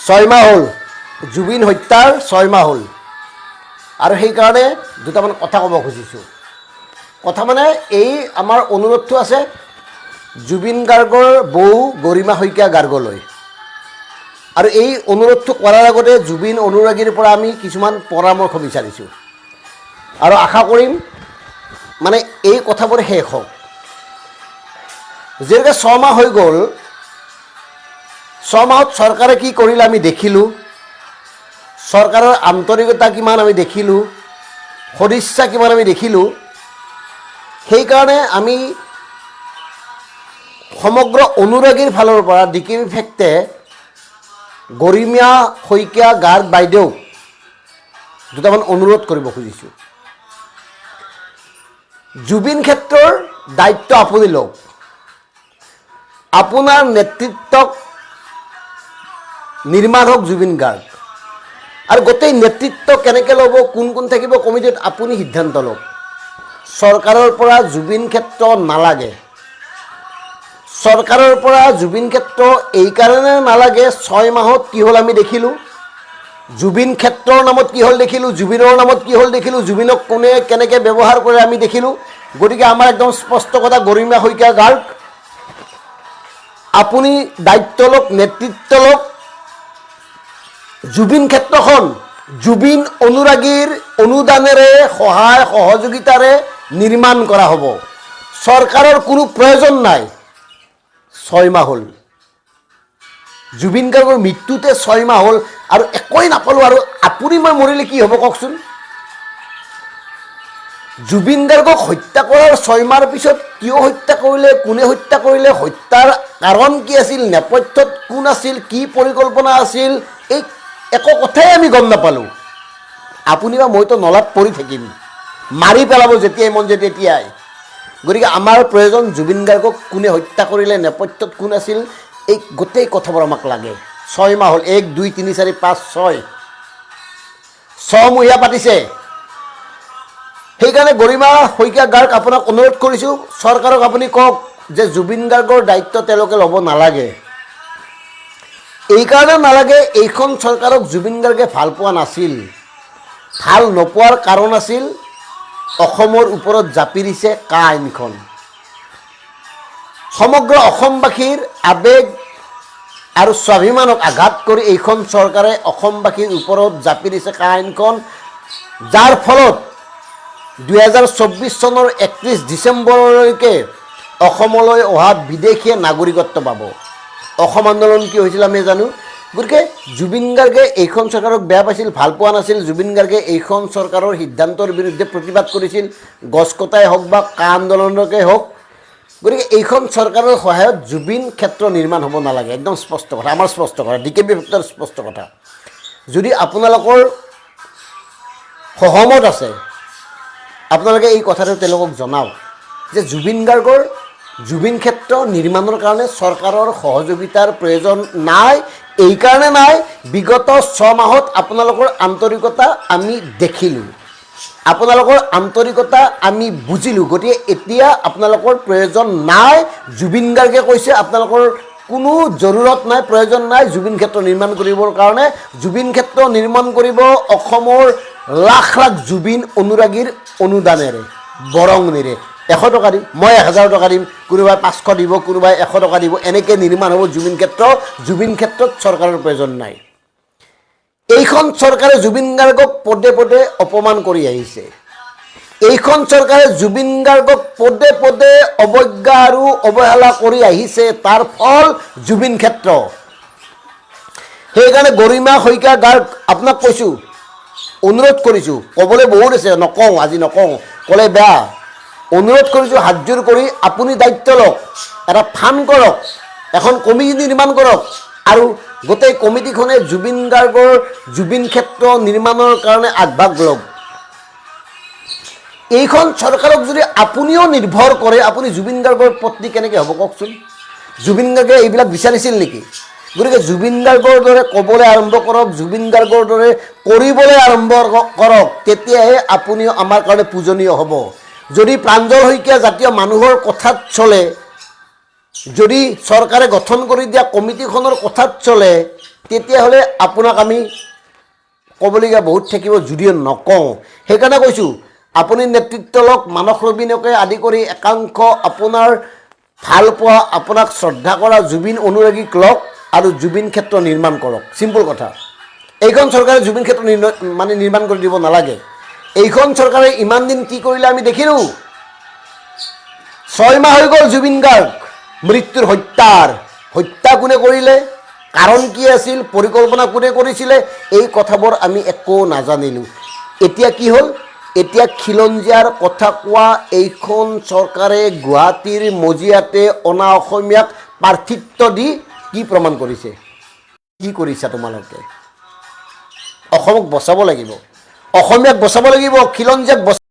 6 মাহ হ'ল জুবিন হত্যাৰ 6 মাহ হ'ল আৰু সেইকাৰণে দুটামান কথা ক'ব খুজিছোঁ। কথা মানে এই আমাৰ অনুৰোধটো আছে জুবিন গাৰ্গৰ বৌ গৰিমা শইকীয়া গাৰ্গলৈ। আৰু এই অনুৰোধটো কৰাৰ আগতে জুবিন অনুৰাগীৰ পৰা আমি কিছুমান পৰামৰ্শ বিচাৰিছোঁ আৰু আশা কৰিম মানে এই কথাবোৰ শেষ হওক। যেনেকৈ 6 মাহ হৈ গ'ল, 6 মাহত চৰকাৰে কি কৰিলে আমি দেখিলোঁ, চৰকাৰৰ আন্তৰিকতা কিমান আমি দেখিলোঁ, সদিচ্ছা কিমান আমি দেখিলোঁ। সেইকাৰণে আমি সমগ্ৰ অনুৰাগীৰ ফালৰ পৰা ডিকেবি ফেক্টে গৰিমা শইকীয়া গাৰ্গ বাইদেউক দুটামান অনুৰোধ কৰিব খুজিছোঁ। জুবিন ক্ষেত্ৰৰ দায়িত্ব আপুনি লওক। আপোনাৰ নেতৃত্বক নিৰ্মাণ হওক জুবিন গাৰ্গ, আৰু গোটেই নেতৃত্ব কেনেকৈ ল'ব, কোন কোন থাকিব কমিটিত আপুনি সিদ্ধান্ত লওক। চৰকাৰৰ পৰা জুবিন ক্ষেত্ৰ নালাগে। চৰকাৰৰ পৰা জুবিন ক্ষেত্ৰ এইকাৰণে নালাগে 6 মাহত কি হ'ল আমি দেখিলোঁ, জুবিন ক্ষেত্ৰৰ নামত কি হ'ল দেখিলোঁ, জুবিনৰ নামত কি হ'ল দেখিলোঁ, জুবিনক কোনে কেনেকৈ ব্যৱহাৰ কৰে আমি দেখিলোঁ। গতিকে আমাৰ একদম স্পষ্ট কথা, গৰিমা শইকীয়া গাৰ্গ আপুনি দায়িত্ব লওক, নেতৃত্ব লওক। জুবিন ক্ষেত্ৰখন জুবিন অনুৰাগীৰ অনুদানেৰে সহায় সহযোগিতাৰে নিৰ্মাণ কৰা হ'ব। চৰকাৰৰ কোনো প্ৰয়োজন নাই। 6 মাহ হ'ল জুবিন গাৰ্গৰ মৃত্যুতে 6 মাহ হ'ল আৰু একোৱেই নাপালোঁ। আৰু আপুনি মই মৰিলে কি হ'ব কওকচোন। জুবিন গাৰ্গক হত্যা কৰাৰ 6 মাহৰ পিছত কিয় হত্যা কৰিলে, কোনে হত্যা কৰিলে, হত্যাৰ কাৰণ কি আছিল, নেপথ্যত কোন আছিল, কি পৰিকল্পনা আছিল, এই একো কথাই আমি গম নাপালোঁ। আপুনি বা মইতো নলাত পৰি থাকিম, মাৰি পেলাব যেতিয়াই মন যায় তেতিয়াই। গতিকে আমাৰ প্ৰয়োজন জুবিন গাৰ্গক কোনে হত্যা কৰিলে, নেপথ্যত কোন আছিল, এই গোটেই কথাবোৰ আমাক লাগে। 6 মাহ হ'ল, 1 2 3 4 5 6 মহীয়া পাতিছে। সেইকাৰণে গৰিমা শইকীয়া গাৰ্গ আপোনাক অনুৰোধ কৰিছোঁ, চৰকাৰক আপুনি কওক যে জুবিন গাৰ্গৰ দায়িত্ব তেওঁলোকে ল'ব নালাগে। এইকাৰণে নালাগে, এইখন চৰকাৰক জুবিন গাৰ্গে ভাল পোৱা নাছিল। ভাল নোপোৱাৰ কাৰণ আছিল অসমৰ ওপৰত জাপি দিছে কা আইনখন। সমগ্ৰ অসমবাসীৰ আৱেগ আৰু স্বাভিমানক আঘাত কৰি এইখন চৰকাৰে অসমবাসীৰ ওপৰত জাপি দিছে কা আইনখন, যাৰ ফলত 2024 চনৰ 31 ডিচেম্বৰলৈকে অসমলৈ অহা বিদেশীয়ে নাগৰিকত্ব পাব। অসম আন্দোলন কি হৈছিল আমি জানো। গতিকে জুবিন গাৰ্গে এইখন চৰকাৰক বেয়া পাইছিল, ভাল পোৱা নাছিল। জুবিন গাৰ্গে এইখন চৰকাৰৰ সিদ্ধান্তৰ বিৰুদ্ধে প্ৰতিবাদ কৰিছিল, গছ কটাই হওক বা কা আন্দোলনকে হওক। গতিকে এইখন চৰকাৰৰ সহায়ত জুবিন ক্ষেত্ৰ নিৰ্মাণ হ'ব নালাগে। একদম স্পষ্ট কথা, আমাৰ স্পষ্ট কথা, ডিকেবি ফেক্টৰ স্পষ্ট কথা। যদি আপোনালোকৰ সহমত আছে, আপোনালোকে এই কথাটো তেওঁলোকক জনাওক যে জুবিন গাৰ্গৰ জুবিন ক্ষেত্ৰ নিৰ্মাণৰ কাৰণে চৰকাৰৰ সহযোগিতাৰ প্ৰয়োজন নাই। এইকাৰণে নাই, বিগত 6 মাহত আপোনালোকৰ আন্তৰিকতা আমি দেখিলোঁ, আপোনালোকৰ আন্তৰিকতা আমি বুজিলোঁ। গতিকে এতিয়া আপোনালোকৰ প্ৰয়োজন নাই। জুবিন গাৰ্গে কৈছে আপোনালোকৰ কোনো জৰুৰত নাই, প্ৰয়োজন নাই জুবিন ক্ষেত্ৰ নিৰ্মাণ কৰিবৰ কাৰণে। জুবিন ক্ষেত্ৰ নিৰ্মাণ কৰিব অসমৰ লাখ লাখ জুবিন অনুৰাগীৰ অনুদানেৰে, বৰঙণিৰে। 100 টকা দিম, মই 1000 টকা দিম, কোনোবাই 500 দিব, কোনোবাই 100 টকা দিব, এনেকৈ নিৰ্মাণ হ'ব জুবিন ক্ষেত্ৰ। জুবিন ক্ষেত্ৰত চৰকাৰৰ প্ৰয়োজন নাই। এইখন চৰকাৰে জুবিন গাৰ্গক পদে পদে অপমান কৰি আহিছে। এইখন চৰকাৰে জুবিন গাৰ্গক পদে পদে অৱজ্ঞা আৰু অৱহেলা কৰি আহিছে, তাৰ ফল জুবিন ক্ষেত্ৰ। সেইকাৰণে গৰিমা শইকীয়া গাৰ্গ আপোনাক কৈছোঁ, অনুৰোধ কৰিছোঁ, ক'বলৈ বহুত আছে, নকওঁ আজি নকওঁ, ক'লে বেয়া। অনুৰোধ কৰিছোঁ হাতযোৰ কৰি আপুনি দায়িত্ব লওক, এটা ফাণ্ড কৰক, এখন কমিটি নিৰ্মাণ কৰক আৰু গোটেই কমিটিখনে জুবিন গাৰ্গৰ জুবিন ক্ষেত্ৰ নিৰ্মাণৰ কাৰণে আগভাগ লওক। এইখন চৰকাৰক যদি আপুনিও নিৰ্ভৰ কৰে, আপুনি জুবিন গাৰ্গৰ পত্নী কেনেকৈ হ'ব কওকচোন। জুবিন গাৰ্গে এইবিলাক বিচাৰিছিল নেকি? গতিকে জুবিন গাৰ্গৰ দৰে ক'বলৈ আৰম্ভ কৰক, জুবিন গাৰ্গৰ দৰে কৰিবলৈ আৰম্ভ কৰক, তেতিয়াহে আপুনিও আমাৰ কাৰণে পূজনীয় হ'ব। যদি প্ৰাঞ্জল শইকীয়া জাতীয় মানুহৰ কথাত চলে, যদি চৰকাৰে গঠন কৰি দিয়া কমিটিখনৰ কথাত চলে তেতিয়াহ'লে আপোনাক আমি ক'বলগীয়া বহুত থাকিব, যদিও নকওঁ। সেইকাৰণে কৈছোঁ, আপুনি নেতৃত্ব লওক, মানস ৰবীনকে আদি কৰি একাংশ আপোনাৰ ভাল পোৱা, আপোনাক শ্ৰদ্ধা কৰা জুবিন অনুৰাগীক লওক আৰু জুবিন ক্ষেত্ৰ নিৰ্মাণ কৰক। চিম্পুল কথা। এইখন চৰকাৰে জুবিন ক্ষেত্ৰ নিৰ্মাণ কৰি দিব নালাগে। এইখন চৰকাৰে ইমান দিন কি কৰিলে আমি দেখিলোঁ। 6 মাহ হৈ গ'ল জুবিন গাৰ্গ মৃত্যুৰ হত্যা কোনে কৰিলে, কাৰণ কি আছিল, পৰিকল্পনা কোনে কৰিছিলে, এই কথাবোৰ আমি একো নাজানিলোঁ। এতিয়া কি হ'ল, এতিয়া খিলঞ্জীয়াৰ কথা কোৱা এইখন চৰকাৰে গুৱাহাটীৰ মজিয়াতে অনা অসমীয়াক প্ৰাৰ্থিত্ব দি কি প্ৰমাণ কৰিছে? কি কৰিছা তোমালোকে? অসমক বচাব লাগিব, অসমীয়াক বচাব লাগিব, খিলঞ্জীয়াক